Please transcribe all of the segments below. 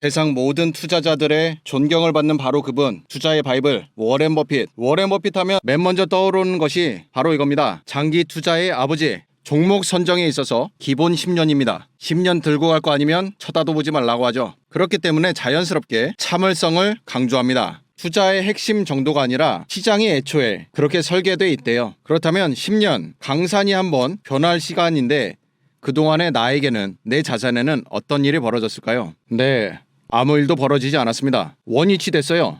세상 모든 투자자들의 존경을 받는 바로 그분, 투자의 바이블 워렌 버핏. 워렌 버핏 하면 맨 먼저 떠오르는 것이 바로 이겁니다. 장기 투자의 아버지. 종목 선정에 있어서 기본 10년입니다. 10년 들고 갈 거 아니면 쳐다도 보지 말라고 하죠. 그렇기 때문에 자연스럽게 참을성을 강조합니다. 투자의 핵심 정도가 아니라 시장이 애초에 그렇게 설계되어 있대요. 그렇다면 10년 강산이 한번 변할 시간인데 그동안의 나에게는, 내 자산에는 어떤 일이 벌어졌을까요? 네, 아무 일도 벌어지지 않았습니다. 원위치 됐어요.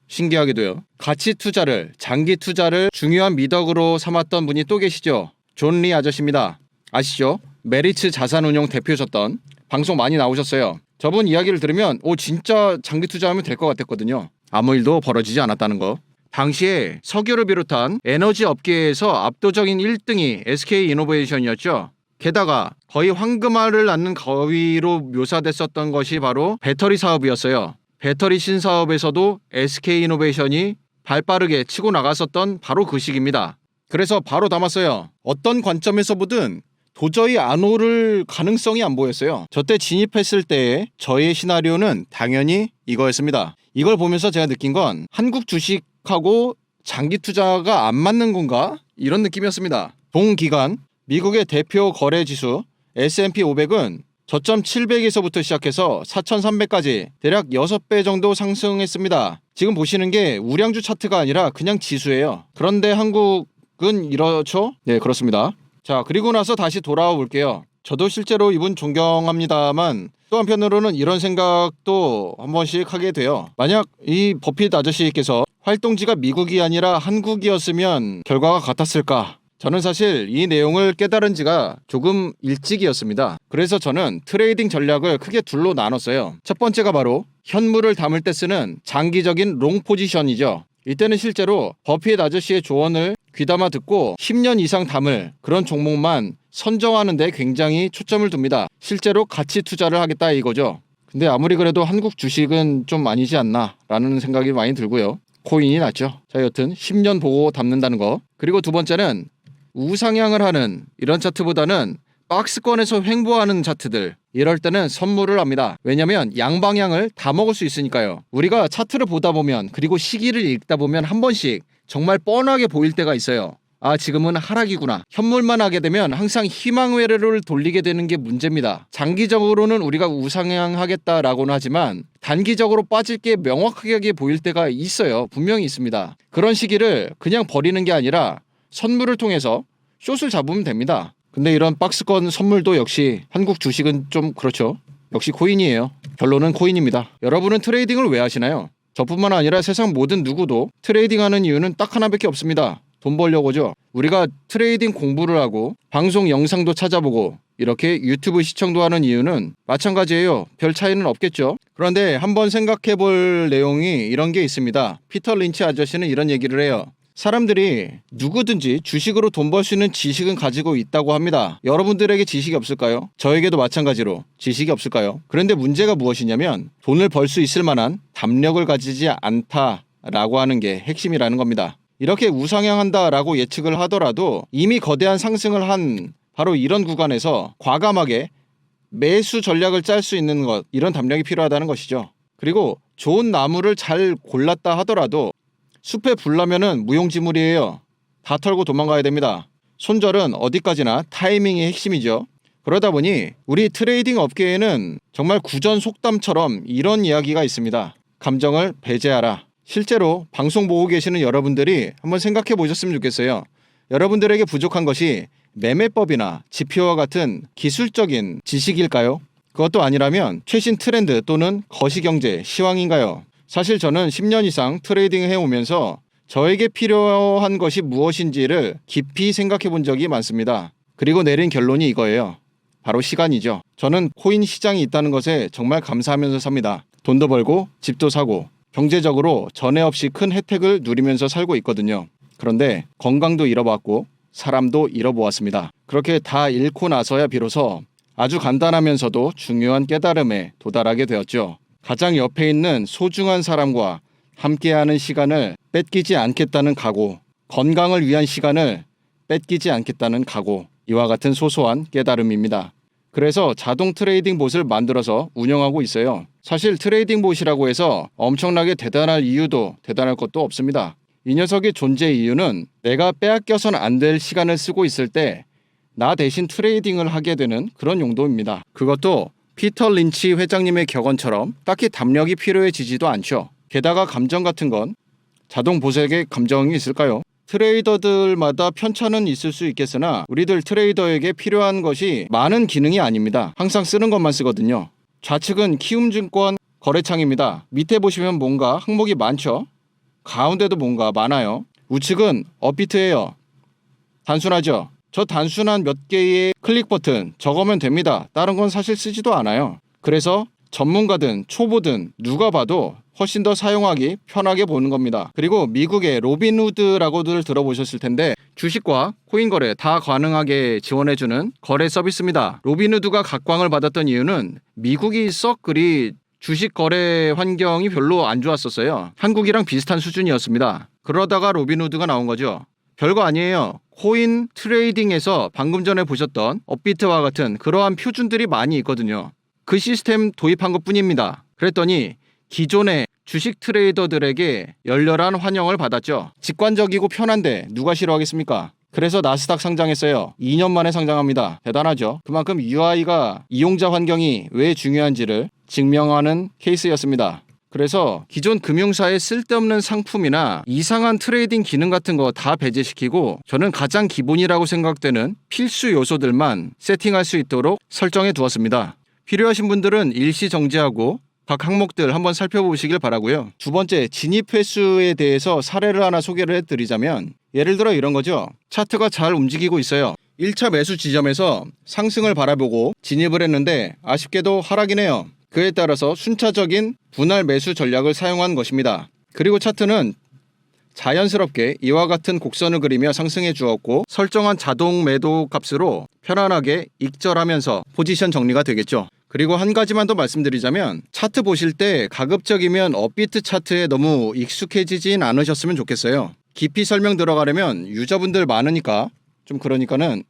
신기하게도요. 가치 투자를, 장기 투자를 중요한 미덕으로 삼았던 분이 또 계시죠. 존 리 아저씨입니다. 아시죠? 메리츠 자산운용 대표셨던, 방송 많이 나오셨어요. 저분 이야기를 들으면 진짜 장기 투자하면 될 것 같았거든요. 아무 일도 벌어지지 않았다는 거. 당시에 석유를 비롯한 에너지 업계에서 압도적인 1등이 SK이노베이션이었죠. 게다가 거의 황금알을 낳는 거위로 묘사됐었던 것이 바로 배터리 사업이었어요. 배터리 신사업에서도 SK이노베이션이 발빠르게 치고 나갔었던 바로 그 시기입니다. 그래서 바로 담았어요. 어떤 관점에서 보든 도저히 안 오를 가능성이 안 보였어요. 저때 진입했을 때의 저의 시나리오는 당연히 이거였습니다. 이걸 보면서 제가 느낀 건 한국 주식하고 장기 투자가 안 맞는 건가? 이런 느낌이었습니다. 동기간 미국의 대표 거래 지수 S&P 500은 저점 700에서부터 시작해서 4300까지 대략 6배 정도 상승했습니다. 지금 보시는 게 우량주 차트가 아니라 그냥 지수예요. 그런데 한국은 이렇죠? 네, 그렇습니다. 자, 그리고 나서 다시 돌아와 볼게요. 저도 실제로 이분 존경합니다만 또 한편으로는 이런 생각도 한 번씩 하게 돼요. 만약 이 버핏 아저씨께서 활동지가 미국이 아니라 한국이었으면 결과가 같았을까? 저는 사실 이 내용을 깨달은 지가 조금 일찍이었습니다. 그래서 저는 트레이딩 전략을 크게 둘로 나눴어요. 첫 번째가 바로 현물을 담을 때 쓰는 장기적인 롱 포지션이죠. 이때는 실제로 버핏 아저씨의 조언을 귀담아 듣고 10년 이상 담을 그런 종목만 선정하는 데 굉장히 초점을 둡니다. 실제로 가치 투자를 하겠다 이거죠. 근데 아무리 그래도 한국 주식은 좀 아니지 않나 라는 생각이 많이 들고요. 코인이 낫죠. 자, 여튼 10년 보고 담는다는 거. 그리고 두 번째는 우상향을 하는 이런 차트보다는 박스권에서 횡보하는 차트들, 이럴 때는 선물을 합니다. 왜냐면 양방향을 다 먹을 수 있으니까요. 우리가 차트를 보다 보면, 그리고 시기를 읽다 보면 한 번씩 정말 뻔하게 보일 때가 있어요. 아, 지금은 하락이구나. 현물만 하게 되면 항상 희망회로를 돌리게 되는 게 문제입니다. 장기적으로는 우리가 우상향하겠다라고는 하지만 단기적으로 빠질 게 명확하게 보일 때가 있어요. 분명히 있습니다. 그런 시기를 그냥 버리는 게 아니라 선물을 통해서 숏을 잡으면 됩니다. 근데 이런 박스권 선물도 역시 한국 주식은 좀 그렇죠. 역시 코인이에요. 결론은 코인입니다. 여러분은 트레이딩을 왜 하시나요? 저뿐만 아니라 세상 모든 누구도 트레이딩하는 이유는 딱 하나밖에 없습니다. 돈 벌려고죠. 우리가 트레이딩 공부를 하고 방송 영상도 찾아보고 이렇게 유튜브 시청도 하는 이유는 마찬가지예요. 별 차이는 없겠죠. 그런데 한번 생각해 볼 내용이 이런 게 있습니다. 피터 린치 아저씨는 이런 얘기를 해요. 사람들이 누구든지 주식으로 돈 벌 수 있는 지식은 가지고 있다고 합니다. 여러분들에게 지식이 없을까요? 저에게도 마찬가지로 지식이 없을까요? 그런데 문제가 무엇이냐면 돈을 벌 수 있을 만한 담력을 가지지 않다라고 하는 게 핵심이라는 겁니다. 이렇게 우상향한다라고 예측을 하더라도 이미 거대한 상승을 한 바로 이런 구간에서 과감하게 매수 전략을 짤 수 있는 것, 이런 담력이 필요하다는 것이죠. 그리고 좋은 나무를 잘 골랐다 하더라도 숲에 불 나면은 무용지물이에요. 다 털고 도망가야 됩니다. 손절은 어디까지나 타이밍이 핵심이죠. 그러다 보니 우리 트레이딩 업계에는 정말 구전 속담처럼 이런 이야기가 있습니다. 감정을 배제하라. 실제로 방송 보고 계시는 여러분들이 한번 생각해 보셨으면 좋겠어요. 여러분들에게 부족한 것이 매매법이나 지표와 같은 기술적인 지식일까요? 그것도 아니라면 최신 트렌드 또는 거시경제, 시황인가요? 사실 저는 10년 이상 트레이딩을 해오면서 저에게 필요한 것이 무엇인지를 깊이 생각해 본 적이 많습니다. 그리고 내린 결론이 이거예요. 바로 시간이죠. 저는 코인 시장이 있다는 것에 정말 감사하면서 삽니다. 돈도 벌고 집도 사고 경제적으로 전에 없이 큰 혜택을 누리면서 살고 있거든요. 그런데 건강도 잃어봤고 사람도 잃어보았습니다. 그렇게 다 잃고 나서야 비로소 아주 간단하면서도 중요한 깨달음에 도달하게 되었죠. 가장 옆에 있는 소중한 사람과 함께하는 시간을 뺏기지 않겠다는 각오, 건강을 위한 시간을 뺏기지 않겠다는 각오, 이와 같은 소소한 깨달음입니다. 그래서 자동 트레이딩 봇을 만들어서 운영하고 있어요. 사실 트레이딩 봇이라고 해서 엄청나게 대단할 이유도 대단할 것도 없습니다. 이 녀석의 존재 이유는 내가 빼앗겨선 안 될 시간을 쓰고 있을 때 나 대신 트레이딩을 하게 되는 그런 용도입니다. 그것도 피터 린치 회장님의 격언처럼 딱히 담력이 필요해지지도 않죠. 게다가 감정 같은 건 자동 봇에게 감정이 있을까요? 트레이더들마다 편차는 있을 수 있겠으나 우리들 트레이더에게 필요한 것이 많은 기능이 아닙니다. 항상 쓰는 것만 쓰거든요. 좌측은 키움증권 거래창입니다. 밑에 보시면 뭔가 항목이 많죠. 가운데도 뭔가 많아요. 우측은 업비트예요. 단순하죠. 저 단순한 몇 개의 클릭 버튼 저거면 됩니다. 다른 건 사실 쓰지도 않아요. 그래서 전문가든 초보든 누가 봐도 훨씬 더 사용하기 편하게 보는 겁니다. 그리고 미국의 로빈후드라고들 들어보셨을 텐데 주식과 코인 거래 다 가능하게 지원해주는 거래 서비스입니다. 로빈후드가 각광을 받았던 이유는 미국이 썩 그리 주식 거래 환경이 별로 안 좋았었어요. 한국이랑 비슷한 수준이었습니다. 그러다가 로빈후드가 나온 거죠. 별거 아니에요. 코인 트레이딩에서 방금 전에 보셨던 업비트와 같은 그러한 표준들이 많이 있거든요. 그 시스템 도입한 것뿐입니다. 그랬더니 기존의 주식 트레이더들에게 열렬한 환영을 받았죠. 직관적이고 편한데 누가 싫어하겠습니까? 그래서 나스닥 상장했어요. 2년 만에 상장합니다. 대단하죠. 그만큼 UI가 이용자 환경이 왜 중요한지를 증명하는 케이스였습니다. 그래서 기존 금융사의 쓸데없는 상품이나 이상한 트레이딩 기능 같은 거 다 배제시키고 저는 가장 기본이라고 생각되는 필수 요소들만 세팅할 수 있도록 설정해 두었습니다. 필요하신 분들은 일시 정지하고 각 항목들 한번 살펴보시길 바라고요. 두 번째, 진입 횟수에 대해서 사례를 하나 소개를 해드리자면 예를 들어 이런 거죠. 차트가 잘 움직이고 있어요. 1차 매수 지점에서 상승을 바라보고 진입을 했는데 아쉽게도 하락이네요. 그에 따라서 순차적인 분할 매수 전략을 사용한 것입니다. 그리고 차트는 자연스럽게 이와 같은 곡선을 그리며 상승해 주었고 설정한 자동 매도 값으로 편안하게 익절하면서 포지션 정리가 되겠죠. 그리고 한 가지만 더 말씀드리자면 차트 보실 때 가급적이면 업비트 차트에 너무 익숙해지진 않으셨으면 좋겠어요. 깊이 설명 들어가려면 유저분들 많으니까 좀 그러니까는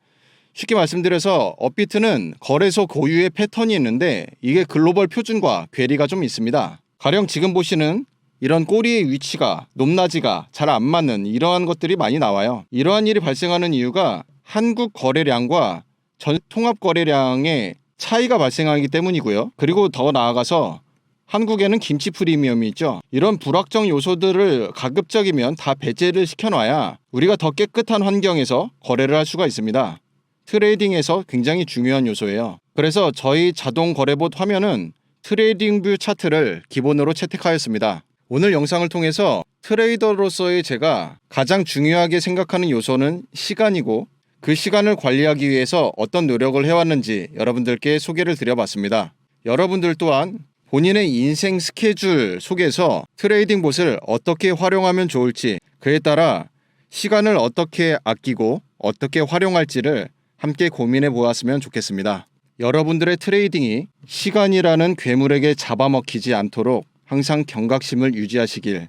쉽게 말씀드려서 업비트는 거래소 고유의 패턴이 있는데 이게 글로벌 표준과 괴리가 좀 있습니다. 가령 지금 보시는 이런 꼬리의 위치가 높낮이가 잘 안 맞는 이러한 것들이 많이 나와요. 이러한 일이 발생하는 이유가 한국 거래량과 전 통합 거래량의 차이가 발생하기 때문이고요. 그리고 더 나아가서 한국에는 김치 프리미엄이 있죠. 이런 불확정 요소들을 가급적이면 다 배제를 시켜놔야 우리가 더 깨끗한 환경에서 거래를 할 수가 있습니다. 트레이딩에서 굉장히 중요한 요소예요. 그래서 저희 자동 거래봇 화면은 트레이딩 뷰 차트를 기본으로 채택하였습니다. 오늘 영상을 통해서 트레이더로서의 제가 가장 중요하게 생각하는 요소는 시간이고 그 시간을 관리하기 위해서 어떤 노력을 해왔는지 여러분들께 소개를 드려봤습니다. 여러분들 또한 본인의 인생 스케줄 속에서 트레이딩 봇을 어떻게 활용하면 좋을지 그에 따라 시간을 어떻게 아끼고 어떻게 활용할지를 함께 고민해 보았으면 좋겠습니다. 여러분들의 트레이딩이 시간이라는 괴물에게 잡아먹히지 않도록 항상 경각심을 유지하시길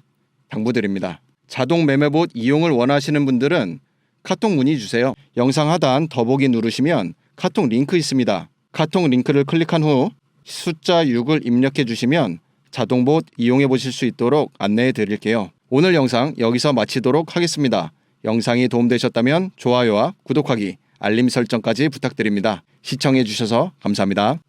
당부드립니다. 자동 매매봇 이용을 원하시는 분들은 카톡 문의 주세요. 영상 하단 더보기 누르시면 카톡 링크 있습니다. 카톡 링크를 클릭한 후 숫자 6을 입력해 주시면 자동봇 이용해 보실 수 있도록 안내해 드릴게요. 오늘 영상 여기서 마치도록 하겠습니다. 영상이 도움되셨다면 좋아요와 구독하기, 알림 설정까지 부탁드립니다. 시청해 주셔서 감사합니다.